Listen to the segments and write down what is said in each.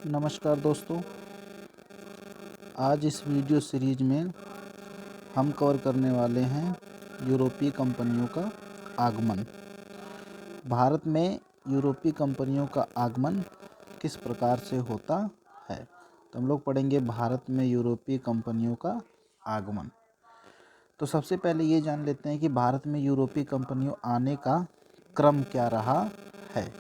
नमस्कार दोस्तों। आज इस वीडियो सीरीज में हम कवर करने वाले हैं यूरोपीय कंपनियों का आगमन। भारत में यूरोपीय कंपनियों का आगमन किस प्रकार से होता है, तो हम लोग पढ़ेंगे भारत में यूरोपीय कंपनियों का आगमन। तो सबसे पहले ये जान लेते हैं कि भारत में यूरोपीय कंपनियों आने का क्रम क्या रहा है।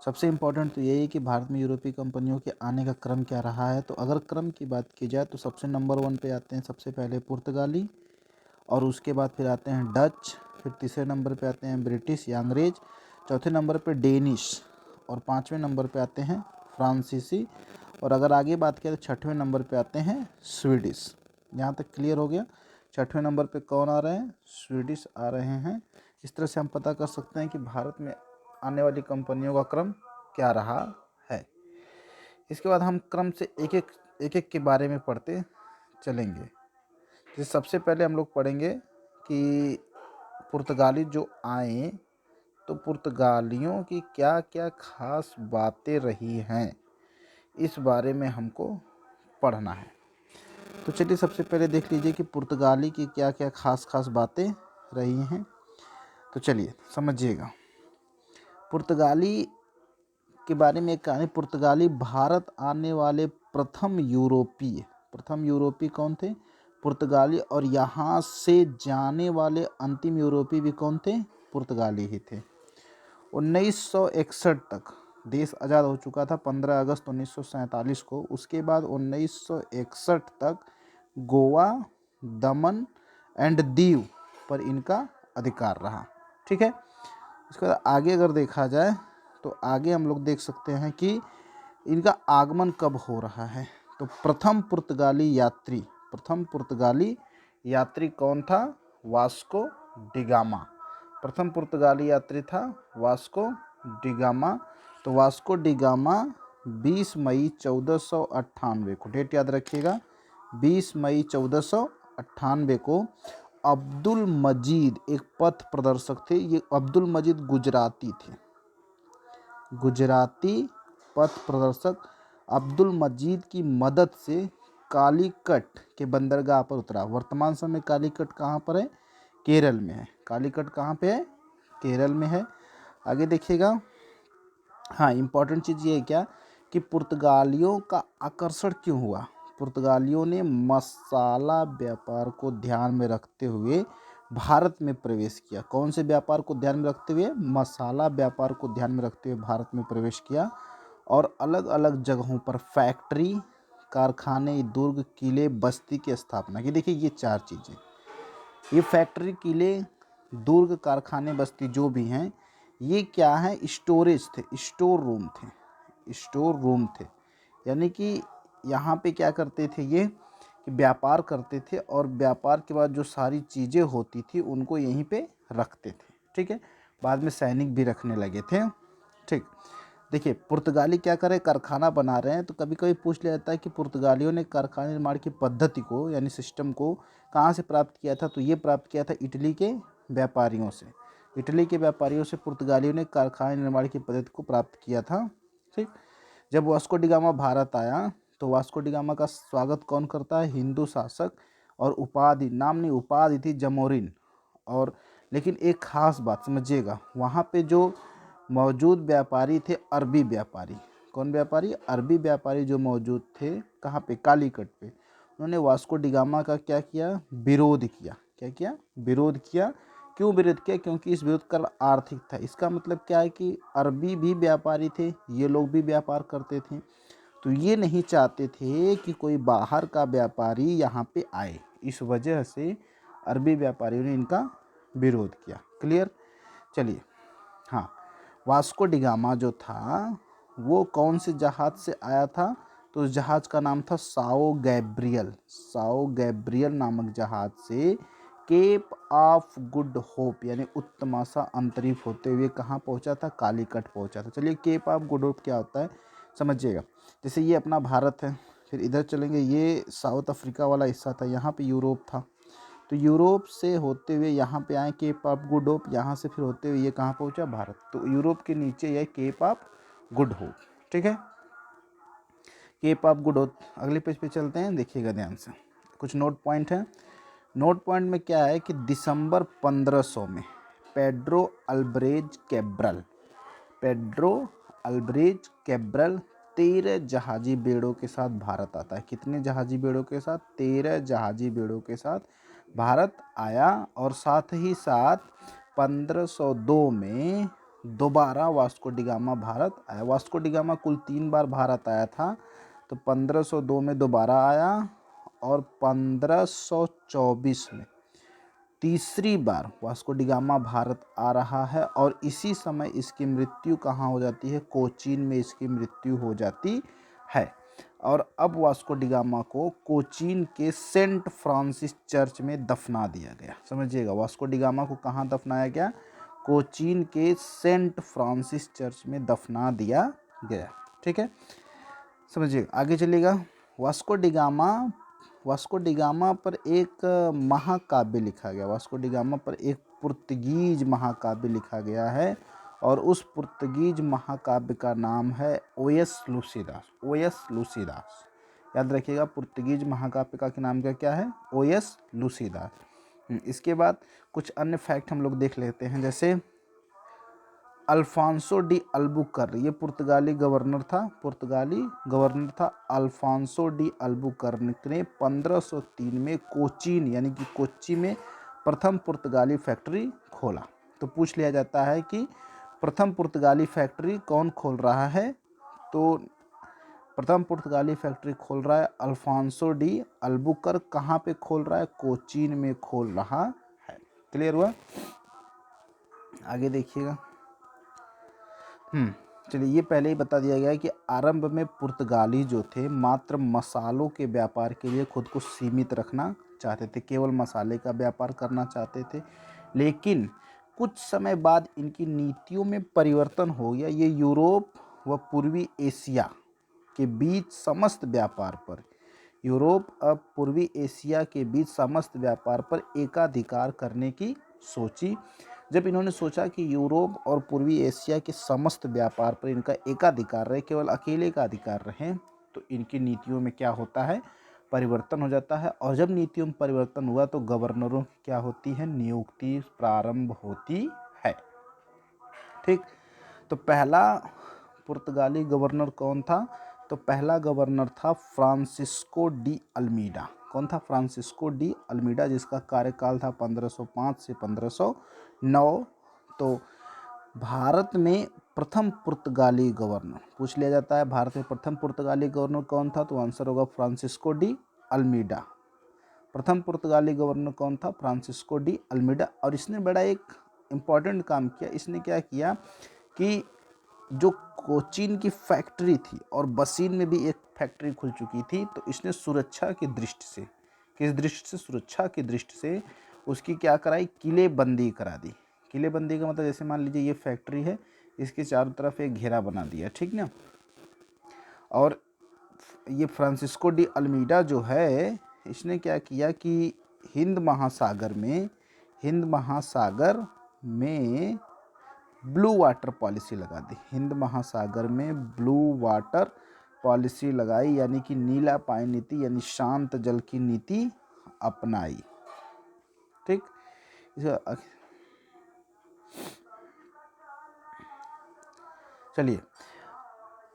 सबसे इम्पोर्टेंट तो यही है कि भारत में यूरोपीय कंपनियों के आने का क्रम क्या रहा है। तो अगर क्रम की बात की जाए तो सबसे नंबर 1 पे आते हैं सबसे पहले पुर्तगाली, और उसके बाद फिर आते हैं डच, फिर तीसरे नंबर पे आते हैं ब्रिटिश या अंग्रेज, चौथे नंबर पे डेनिश, और पाँचवें नंबर पे आते हैं फ्रांसीसी, और अगर आगे बात करें तो छठवें नंबर पे आते हैं स्वीडिश। यहाँ तक क्लियर हो गया। छठवें नंबर पे कौन आ रहे हैं? स्वीडिश आ रहे हैं। इस तरह से हम पता कर सकते हैं कि भारत में आने वाली कंपनियों का क्रम क्या रहा है। इसके बाद हम क्रम से एक एक के बारे में पढ़ते चलेंगे। जैसे सबसे पहले हम लोग पढ़ेंगे कि पुर्तगाली जो आए तो पुर्तगालियों की क्या क्या खास बातें रही हैं, इस बारे में हमको पढ़ना है। तो चलिए सबसे पहले देख लीजिए कि पुर्तगाली की क्या क्या खास बातें रही हैं। तो चलिए समझिएगा। पुर्तगाली के बारे में एक कहानी। पुर्तगाली भारत आने वाले प्रथम यूरोपीय कौन थे? पुर्तगाली। और यहाँ से जाने वाले अंतिम यूरोपीय भी कौन थे? पुर्तगाली ही थे। 1961 तक देश आज़ाद हो चुका था 15 अगस्त 1947 को। उसके बाद 1961 तक गोवा, दमन एंड दीव पर इनका अधिकार रहा। ठीक है। इसके बाद आगे अगर देखा जाए तो आगे हम लोग देख सकते हैं कि इनका आगमन कब हो रहा है। तो प्रथम पुर्तगाली यात्री कौन था? Vasco da Gama. प्रथम पुर्तगाली यात्री था वास्को डिगामा। तो वास्को डिगामा 20 मई 1498 को, डेट याद रखिएगा, 20 मई 1498 को अब्दुल मजीद एक पथ प्रदर्शक थे। ये अब्दुल मजीद गुजराती थे। गुजराती पथ प्रदर्शक अब्दुल मजीद की मदद से कालीकट के बंदरगाह पर उतरा। वर्तमान समय कालीकट कहाँ पर है? केरल में है। कालीकट कहाँ पे है? केरल में है। आगे देखिएगा। हाँ, इम्पॉर्टेंट चीज़ ये है क्या कि पुर्तगालियों का आकर्षण क्यों हुआ? पुर्तगालियों ने मसाला व्यापार को ध्यान में रखते हुए भारत में प्रवेश किया। कौन से व्यापार को ध्यान में रखते हुए? मसाला व्यापार को ध्यान में रखते हुए भारत में प्रवेश किया, और अलग अलग जगहों पर फैक्ट्री, कारखाने, दुर्ग, किले, बस्ती की स्थापना की। देखिए ये चार चीज़ें, ये फैक्ट्री, किले, दुर्ग, कारखाने, बस्ती जो भी हैं, ये क्या है? स्टोरेज थे, स्टोर रूम थे। यानी कि यहाँ पे क्या करते थे ये कि व्यापार करते थे, और व्यापार के बाद जो सारी चीज़ें होती थी उनको यहीं पे रखते थे। ठीक है। बाद में सैनिक भी रखने लगे थे। ठीक। देखिए पुर्तगाली क्या करे, कारखाना बना रहे हैं, तो कभी कभी पूछ लिया जाता है कि पुर्तगालियों ने कारखाना निर्माण की पद्धति को यानी सिस्टम को कहाँ से प्राप्त किया था। तो ये प्राप्त किया था इटली के व्यापारियों से। इटली के व्यापारियों से पुर्तगालियों ने कारखाना निर्माण की पद्धति को प्राप्त किया था। ठीक। जब वास्को डिगामा भारत आया तो वास्को डिगामा का स्वागत कौन करता है? हिंदू शासक, और उपाधि, नाम नहीं, उपाधि थी जमोरिन। और लेकिन एक खास बात समझिएगा, वहाँ पे जो मौजूद व्यापारी थे अरबी व्यापारी। कौन व्यापारी? अरबी व्यापारी जो मौजूद थे। कहाँ पे? कालीकट पे। उन्होंने वास्को डिगामा का क्या किया? विरोध किया। क्या किया? विरोध किया। क्यों विरोध किया? क्योंकि इस विरोध का आर्थिक था। इसका मतलब क्या है कि अरबी भी व्यापारी थे, ये लोग भी व्यापार करते थे, तो ये नहीं चाहते थे कि कोई बाहर का व्यापारी यहाँ पे आए। इस वजह से अरबी व्यापारियों ने इनका विरोध किया। क्लियर? चलिए। हाँ, वास्को डिगामा जो था वो कौन से जहाज से आया था? तो उस जहाज का नाम था साओ गैब्रियल नामक जहाज से केप ऑफ गुड होप यानी उत्तम आशा अंतरिक्ष होते हुए कहाँ पहुंचा था? कालीकट पहुंचा था। चलिए केप ऑफ गुड होप क्या होता है समझिएगा। जैसे ये अपना भारत है, फिर इधर चलेंगे, ये साउथ अफ्रीका वाला हिस्सा था, यहाँ पे यूरोप था, तो यूरोप से होते हुए यहाँ पे आए केप ऑफ गुड होप, यहाँ से फिर होते हुए ये कहाँ पहुँचा? भारत। तो यूरोप के नीचे यह केप ऑफ गुड होप। ठीक है। Cape of good hope. अगले पेज पे चलते हैं, देखिएगा ध्यान से, कुछ नोट पॉइंट हैं। नोट पॉइंट में क्या है कि दिसंबर 1500 में पेड्रो अल्ब्रेज कैब्रल 13 जहाजी बेड़ों के साथ भारत आता है। कितने जहाजी बेड़ों के साथ? 13 जहाजी बेड़ों के साथ भारत आया। और साथ ही साथ 1502 में दोबारा वास्को डी गामा भारत आया। वास्को डी गामा कुल 3 बार भारत आया था, तो 1502 में दोबारा आया और 1524 में तीसरी बार वास्को डी गामा भारत आ रहा है। और इसी समय इसकी मृत्यु कहाँ हो जाती है? कोचीन में इसकी मृत्यु हो जाती है। और अब वास्को डी गामा को कोचीन के सेंट फ्रांसिस चर्च में दफना दिया गया। समझिएगा, वास्को डी गामा को कहाँ दफनाया गया? कोचीन के सेंट फ्रांसिस चर्च में दफना दिया गया। ठीक है, समझिए, आगे चलिएगा। वास्को डी गामा पर एक महाकाव्य लिखा गया। वास्को डी गामा पर एक पुर्तगीज महाकाव्य लिखा गया है, और उस पुर्तगीज महाकाव्य का नाम है ओएस लूसीदास। याद रखिएगा, पुर्तगीज महाकाव्य का नाम क्या है? ओएस लूसीदास। इसके बाद कुछ अन्य फैक्ट हम लोग देख लेते हैं, जैसे अल्फांसो डी अल्बुकर्क, ये पुर्तगाली गवर्नर था। अल्फांसो डी अल्बुकर्क ने 1503 में कोचीन यानी कि कोच्चि में प्रथम पुर्तगाली फैक्ट्री खोला। तो पूछ लिया जाता है कि प्रथम पुर्तगाली फैक्ट्री कौन खोल रहा है? तो प्रथम पुर्तगाली फैक्ट्री खोल रहा है अल्फांसो डी अल्बुकर्क। कहाँ पे खोल रहा है? कोचीन में खोल रहा है। क्लियर हुआ? आगे देखिएगा। चलिए, ये पहले ही बता दिया गया है कि आरंभ में पुर्तगाली जो थे मात्र मसालों के व्यापार के लिए खुद को सीमित रखना चाहते थे, केवल मसाले का व्यापार करना चाहते थे। लेकिन कुछ समय बाद इनकी नीतियों में परिवर्तन हो गया। ये यूरोप व पूर्वी एशिया के बीच समस्त व्यापार पर एकाधिकार करने की सोची। जब इन्होंने सोचा कि यूरोप और पूर्वी एशिया के समस्त व्यापार पर इनका एकाधिकार रहे, केवल अकेले का अधिकार रहे, तो इनकी नीतियों में क्या होता है? परिवर्तन हो जाता है। और जब नीतियों में परिवर्तन हुआ तो गवर्नरों की क्या होती है? नियुक्ति प्रारंभ होती है। ठीक, तो पहला पुर्तगाली गवर्नर कौन था? तो पहला गवर्नर था फ्रांसिस्को डी अल्मीडा। कौन था? फ्रांसिस्को डी अल्मीडा, जिसका कार्यकाल था 1505 से 1509। तो भारत में प्रथम पुर्तगाली गवर्नर पूछ लिया जाता है, भारत में प्रथम पुर्तगाली गवर्नर कौन था? तो आंसर होगा फ्रांसिस्को डी अल्मीडा। प्रथम पुर्तगाली गवर्नर कौन था? Francisco de Almeida. और इसने बड़ा एक इम्पॉर्टेंट काम किया। इसने क्या किया कि जो कोचीन की फैक्ट्री थी और बसीन में भी एक फैक्ट्री खुल चुकी थी, तो इसने सुरक्षा की दृष्टि से, किस दृष्टि से? सुरक्षा की दृष्टि से उसकी क्या कराई? किलेबंदी करा दी। किलेबंदी का मतलब जैसे मान लीजिए ये फैक्ट्री है, इसके चारों तरफ एक घेरा बना दिया, ठीक ना। और ये फ्रांसिस्को डी अल्मीडा जो है, इसने क्या किया कि हिंद महासागर में ब्लू वाटर पॉलिसी लगा दी। हिंद महासागर में ब्लू वाटर पॉलिसी लगाई, यानी कि नीला पानी नीति, यानी शांत जल की नीति अपनाई। ठीक, चलिए,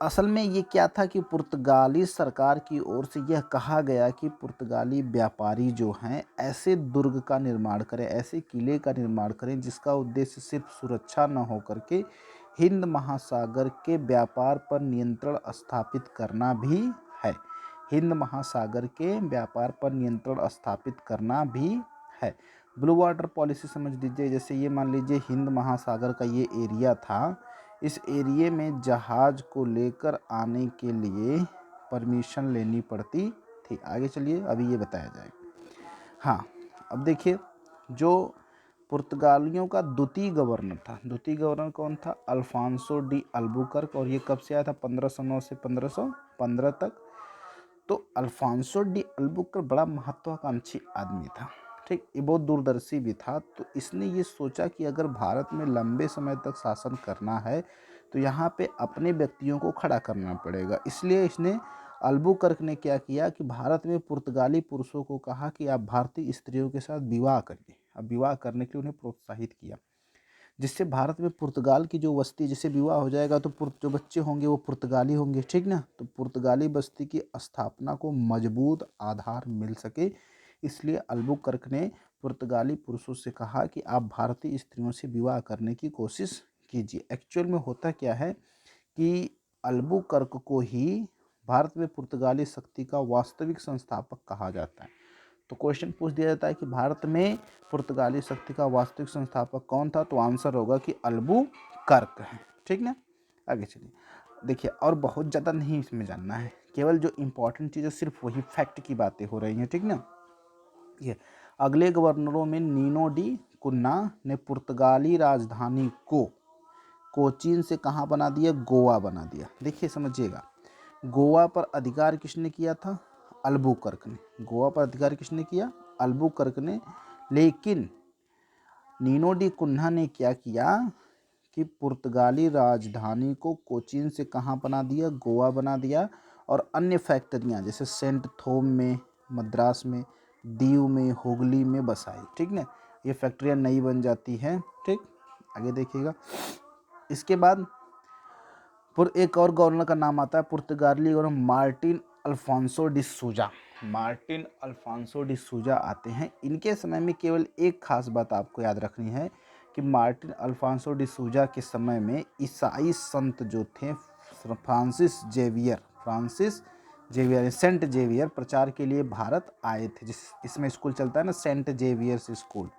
असल में ये क्या था कि पुर्तगाली सरकार की ओर से यह कहा गया कि पुर्तगाली व्यापारी जो हैं ऐसे दुर्ग का निर्माण करें, ऐसे किले का निर्माण करें जिसका उद्देश्य सिर्फ सुरक्षा न हो करके हिंद महासागर के व्यापार पर नियंत्रण स्थापित करना भी है। हिंद महासागर के व्यापार पर नियंत्रण स्थापित करना भी है। ब्लू वाटर पॉलिसी समझ लीजिए, जैसे ये मान लीजिए हिंद महासागर का ये एरिया था, इस एरिए में जहाज को लेकर आने के लिए परमिशन लेनी पड़ती थी। आगे चलिए, अभी ये बताया जाएगा। हाँ, अब देखिए, जो पुर्तगालियों का द्वितीय गवर्नर कौन था? Alfonso de Albuquerque. और ये कब से आया था? 1509 से 1515 तक। तो अल्फांसो डी अल्बुकर्क बड़ा महत्वाकांक्षी आदमी था। ठीक, ये बहुत दूरदर्शी भी था। तो इसने ये सोचा कि अगर भारत में लंबे समय तक शासन करना है तो यहाँ पे अपने व्यक्तियों को खड़ा करना पड़ेगा। इसलिए इसने अल्बुकर्क ने क्या किया कि भारत में पुर्तगाली पुरुषों को कहा कि आप भारतीय स्त्रियों के साथ विवाह करिए। अब विवाह करने के लिए उन्हें प्रोत्साहित किया, जिससे भारत में पुर्तगाल की जो बस्ती, जैसे विवाह हो जाएगा तो जो बच्चे होंगे वो पुर्तगाली होंगे, ठीक ना। तो पुर्तगाली बस्ती की स्थापना को मजबूत आधार मिल सके, इसलिए अल्बुकर्क ने पुर्तगाली पुरुषों से कहा कि आप भारतीय स्त्रियों से विवाह करने की कोशिश कीजिए। एक्चुअल में होता क्या है कि अल्बुकर्क को ही भारत में पुर्तगाली शक्ति का वास्तविक संस्थापक कहा जाता है। तो क्वेश्चन पूछ दिया जाता है कि भारत में पुर्तगाली शक्ति का वास्तविक संस्थापक कौन था, तो आंसर होगा कि अल्बुकर्क है, ठीक ना। आगे चलिए, देखिए और बहुत ज़्यादा नहीं इसमें जानना है, केवल जो इंपॉर्टेंट चीज़ है सिर्फ वही फैक्ट की बातें हो रही हैं, ठीक ना। ये अगले गवर्नरों में नीनो डी कुन्ना ने पुर्तगाली राजधानी को कोचीन से कहाँ बना दिया, गोवा बना दिया। देखिए समझिएगा, गोवा पर अधिकार किसने किया था, अल्बुकर्क ने। गोवा पर अधिकार किसने किया, अल्बुकर्क ने। लेकिन नीनो डी कुन्हा ने क्या किया कि पुर्तगाली राजधानी को कोचीन से कहाँ बना दिया, गोवा बना दिया, और अन्य फैक्ट्रियाँ जैसे सेंट थोम में, मद्रास में, दीव में, हुगली में बसाई, ठीक ना। ये फैक्ट्रियाँ नई बन जाती हैं, ठीक। आगे देखिएगा, इसके बाद एक और गवर्नर का नाम आता है, पुर्तगाली गवर्नर मार्टिन अल्फांसो डी सूजा। मार्टिन अल्फांसो डी सूजा आते हैं। इनके समय में केवल एक खास बात आपको याद रखनी है कि मार्टिन अल्फांसो डी सूजा के समय में ईसाई संत जो थे फ्रांसिस जेवियर सेंट जेवियर प्रचार के लिए भारत आए थे। इसमें स्कूल चलता है ना, सेंट जेवियर्स स्कूल।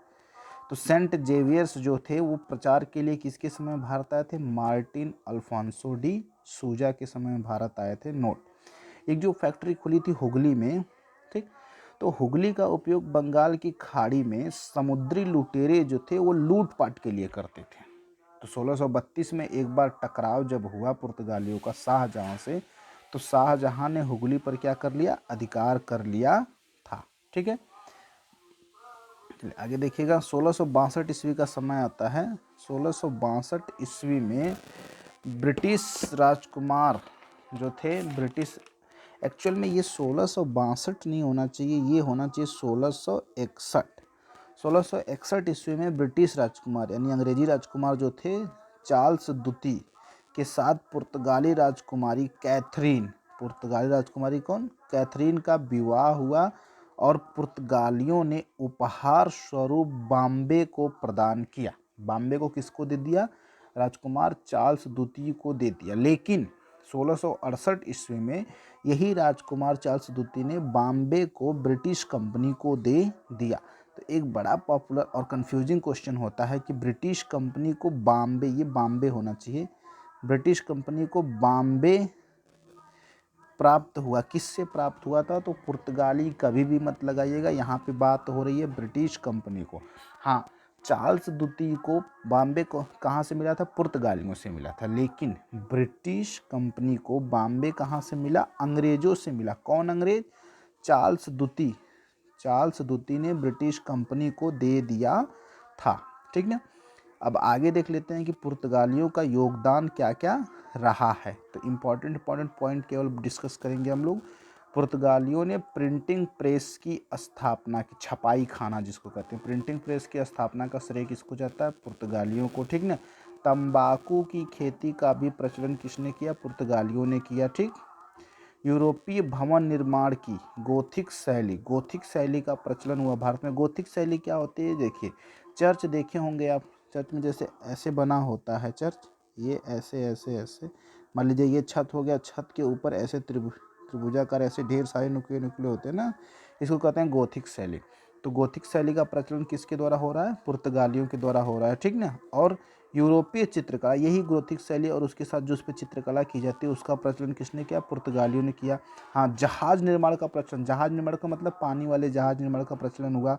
तो सेंट जेवियर्स जो थे वो प्रचार के लिए किसके समय में भारत आए थे, मार्टिन अल्फांसो डी सूजा के समय में भारत आए थे। नोट, एक जो फैक्ट्री खुली थी हुगली में, ठीक, तो हुगली का उपयोग बंगाल की खाड़ी में समुद्री लुटेरे जो थे वो लूटपाट के लिए करते थे। तो 1632 में एक बार टकराव जब हुआ पुर्तगालियों का शाहजहां से, तो शाहजहां ने हुगली पर क्या कर लिया, अधिकार कर लिया था, ठीक है। आगे देखिएगा, 1662 ईस्वी का समय आता है। 1662 ईस्वी में ब्रिटिश राजकुमार जो थे, ब्रिटिश, एक्चुअल में ये 1662 नहीं होना चाहिए, ये होना चाहिए 1661। 1661 ईस्वी में ब्रिटिश राजकुमार यानी अंग्रेजी राजकुमार जो थे चार्ल्स द्वितीय के साथ पुर्तगाली राजकुमारी कैथरीन, पुर्तगाली राजकुमारी कौन, कैथरीन का विवाह हुआ, और पुर्तगालियों ने उपहार स्वरूप बॉम्बे को प्रदान किया। बॉम्बे को किसको दे दिया, राजकुमार चार्ल्स द्वितीय को दे दिया। लेकिन 1668 ईस्वी में यही राजकुमार चार्ल्स द्वितीय ने बॉम्बे को ब्रिटिश कंपनी को दे दिया। तो एक बड़ा पॉपुलर और कंफ्यूजिंग क्वेश्चन होता है कि ब्रिटिश कंपनी को बॉम्बे, ये बॉम्बे होना चाहिए, ब्रिटिश कंपनी को बॉम्बे प्राप्त हुआ, किससे प्राप्त हुआ था, तो पुर्तगाली कभी भी मत लगाइएगा, यहाँ पे बात हो रही है ब्रिटिश कंपनी को। हाँ, चार्ल्स द्वितीय को बॉम्बे को कहाँ से मिला था, पुर्तगालियों से मिला था। लेकिन ब्रिटिश कंपनी को बॉम्बे कहाँ से मिला, अंग्रेजों से मिला। कौन अंग्रेज, चार्ल्स द्वितीय। चार्ल्स द्वितीय ने ब्रिटिश कंपनी को दे दिया था, ठीक ना। अब आगे देख लेते हैं कि पुर्तगालियों का योगदान क्या क्या रहा है। तो इम्पॉर्टेंट पॉइंट केवल डिस्कस करेंगे हम लोग। पुर्तगालियों ने प्रिंटिंग प्रेस की स्थापना की, छपाई खाना जिसको कहते हैं, प्रिंटिंग प्रेस की स्थापना का श्रेय किसको जाता है, पुर्तगालियों को, ठीक ना। तंबाकू की खेती का भी प्रचलन किसने किया, पुर्तगालियों ने किया, ठीक। यूरोपीय भवन निर्माण की गोथिक शैली का प्रचलन हुआ भारत में। गोथिक शैली क्या होती है, देखिए चर्च देखे होंगे आप, चर्च में जैसे ऐसे बना होता है चर्च, ये ऐसे ऐसे ऐसे, मान लीजिए ये छत हो गया, छत के ऊपर ऐसे त्रिभुजाकार ऐसे ढेर सारे नुकीले नुकीले होते हैं ना, इसको कहते हैं गोथिक शैली। तो गोथिक शैली का प्रचलन किसके द्वारा हो रहा है, पुर्तगालियों के द्वारा हो रहा है, ठीक ना। और यूरोपीय चित्रकला, यही गोथिक शैली और उसके साथ जो उस पर चित्रकला की जाती है उसका प्रचलन किसने किया, पुर्तगालियों ने किया। हाँ, जहाज निर्माण का प्रचलन, जहाज निर्माण का मतलब पानी वाले जहाज निर्माण का प्रचलन हुआ।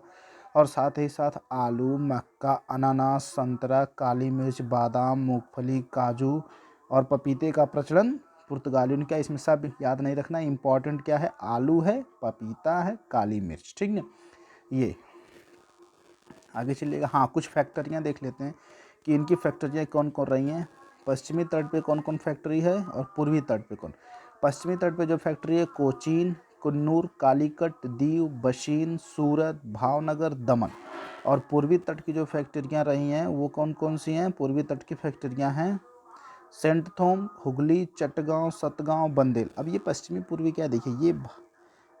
और साथ ही साथ आलू, मक्का, अनानास, संतरा, काली मिर्च, बादाम, मूंगफली, काजू और पपीते का प्रचलन पुर्तगालियों ने किया। इसमें सब याद नहीं रखना, इंपॉर्टेंट क्या है, आलू है, पपीता है, काली मिर्च, ठीक ना। ये आगे चलिएगा। हाँ, कुछ फैक्ट्रियाँ देख लेते हैं कि इनकी फैक्ट्रियाँ कौन कौन रही हैं। पश्चिमी तट पे कौन कौन फैक्ट्री है और पूर्वी तट पे कौन। पश्चिमी तट पे जो फैक्ट्री है कोचीन, कुन्नूर, कालीकट, दीव, बशीन, सूरत, भावनगर, दमन। और पूर्वी तट की जो फैक्ट्रियाँ रही हैं वो कौन कौन सी हैं? पूर्वी तट की फैक्ट्रियाँ हैं सेंट थॉम, हुगली, चटगांव, सतगांव, बंदेल। अब ये पश्चिमी पूर्वी क्या, देखिए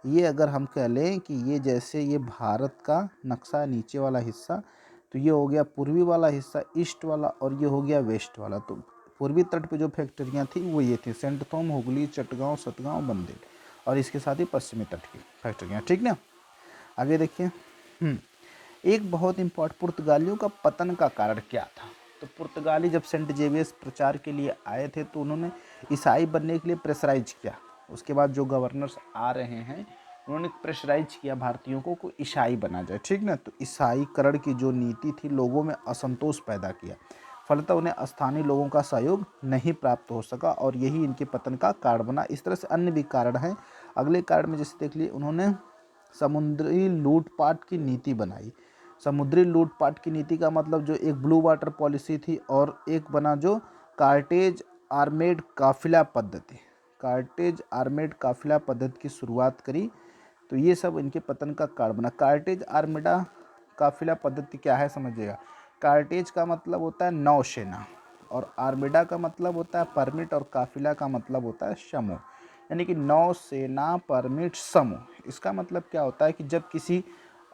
ये अगर हम कह लें कि ये जैसे ये भारत का नक्शा है नीचे वाला हिस्सा, तो ये हो गया पूर्वी वाला हिस्सा ईस्ट वाला, और ये हो गया वेस्ट वाला। तो पूर्वी तट पे जो फैक्ट्रियाँ थी वो ये थी सेंट थॉम, हुगली, चटगांव, सतगांव, बंदेल, और इसके साथ ही पश्चिमी तट की फैक्ट्रियाँ। ठीक ना। आगे देखिए, एक बहुत इम्पोर्टेंट, पुर्तगालियों का पतन का कारण क्या था? तो पुर्तगाली जब सेंट जेवियर्स प्रचार के लिए आए थे तो उन्होंने ईसाई बनने के लिए प्रेशराइज किया। उसके बाद जो गवर्नर्स आ रहे हैं उन्होंने प्रेशराइज किया भारतीयों को ईसाई बना जाए। ठीक ना। तो ईसाईकरण की जो नीति थी लोगों में असंतोष पैदा किया, फलतः उन्हें स्थानीय लोगों का सहयोग नहीं प्राप्त हो सका और यही इनके पतन का कारण बना। इस तरह से अन्य भी कारण हैं। अगले कारण में जैसे देख लिए, उन्होंने समुद्री लूटपाट की नीति बनाई। समुद्री लूटपाट की नीति का मतलब जो एक ब्लू वाटर पॉलिसी थी, और एक बना जो कार्टेज आर्मेड काफिला पद्धति। कार्टेज आर्मेड काफिला पद्धति की शुरुआत करी। तो ये सब इनके पतन का कारण बना। कार्टेज आर्मेडा काफिला पद्धति क्या है समझिएगा। कार्टेज का मतलब होता है नौसेना, और आर्मेडा का मतलब होता है परमिट, और काफिला का मतलब होता है समूह, यानी कि नौसेना परमिट समूह। इसका मतलब क्या होता है कि जब किसी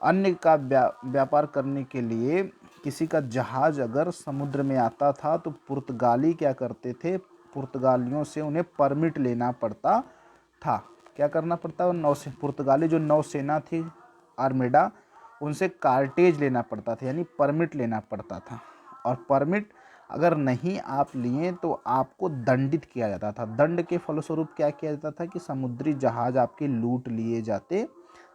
अन्य का व्यापार करने के लिए किसी का जहाज अगर समुद्र में आता था तो पुर्तगाली क्या करते थे, पुर्तगालियों से उन्हें परमिट लेना पड़ता था। क्या करना पड़ता? पुर्तगाली जो नौसेना थी आर्मेडा, उनसे कार्टेज लेना पड़ता था, यानी परमिट लेना पड़ता था। और परमिट अगर नहीं आप लिए तो आपको दंडित किया जाता था। दंड के फलस्वरूप क्या किया जाता था कि समुद्री जहाज आपके लूट लिए जाते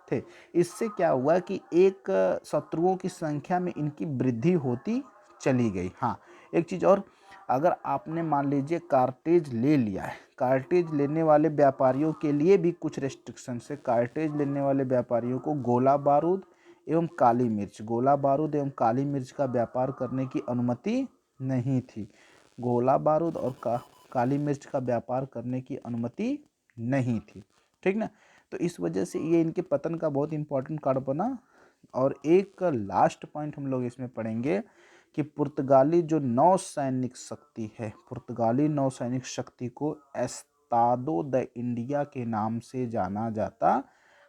थे। इससे क्या हुआ कि एक शत्रुओं की संख्या में इनकी वृद्धि होती चली गई। हाँ, एक चीज़ और, अगर आपने मान लीजिए कार्टेज ले लिया है, कार्टेज लेने वाले व्यापारियों के लिए भी कुछ रेस्ट्रिक्शन है। कार्टेज लेने वाले व्यापारियों को गोला बारूद एवं काली मिर्च, गोला बारूद एवं काली मिर्च का व्यापार करने की अनुमति नहीं थी। गोला बारूद और काली मिर्च का व्यापार करने की अनुमति नहीं थी। ठीक ना। तो इस वजह से ये इनके पतन का बहुत इंपॉर्टेंट कारण बना। और एक लास्ट पॉइंट हम लोग इसमें पढ़ेंगे कि पुर्तगाली जो नौसैनिक शक्ति है, पुर्तगाली नौसैनिक शक्ति को एस्तादो द इंडिया के नाम से जाना जाता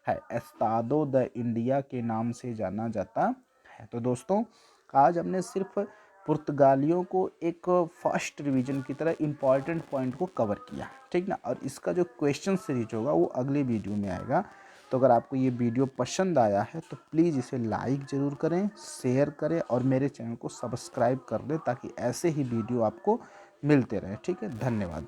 है। एस्तादो द इंडिया के नाम से जाना जाता है। तो दोस्तों, आज हमने सिर्फ पुर्तगालियों को एक फर्स्ट रिवीजन की तरह इम्पॉर्टेंट पॉइंट को कवर किया। ठीक ना। और इसका जो क्वेश्चन सीरीज होगा वो अगले वीडियो में आएगा। तो अगर आपको ये वीडियो पसंद आया है तो प्लीज़ इसे लाइक ज़रूर करें, शेयर करें और मेरे चैनल को सब्सक्राइब कर दें ताकि ऐसे ही वीडियो आपको मिलते रहें। ठीक है, धन्यवाद।